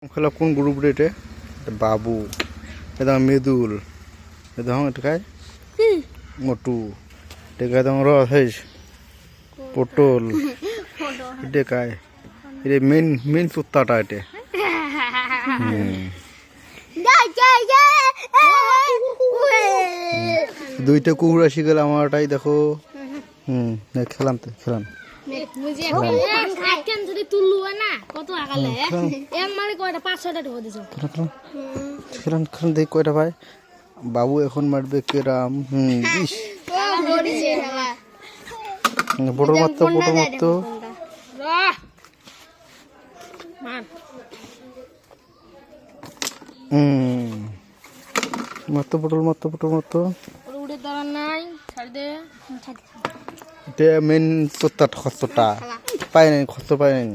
খেলা কোন গ্রুপ রে এটা বাবু এটা মৃদুল এটা হং এটা খায় মোটু এটা খায় তোমার রস পটল এটা খায় এটা মেন সুত্তাটা এটা দুইটা কুকুর আসি গেল আমারটাই দেখো খেলাম তো খেলাম দেখ কয়টা ভাই বাবু এখন মারবে কেরাম বড় মারতো মারতো এটা মেন তোতা খস্তটা পায় নাই খস্ত পায় নাই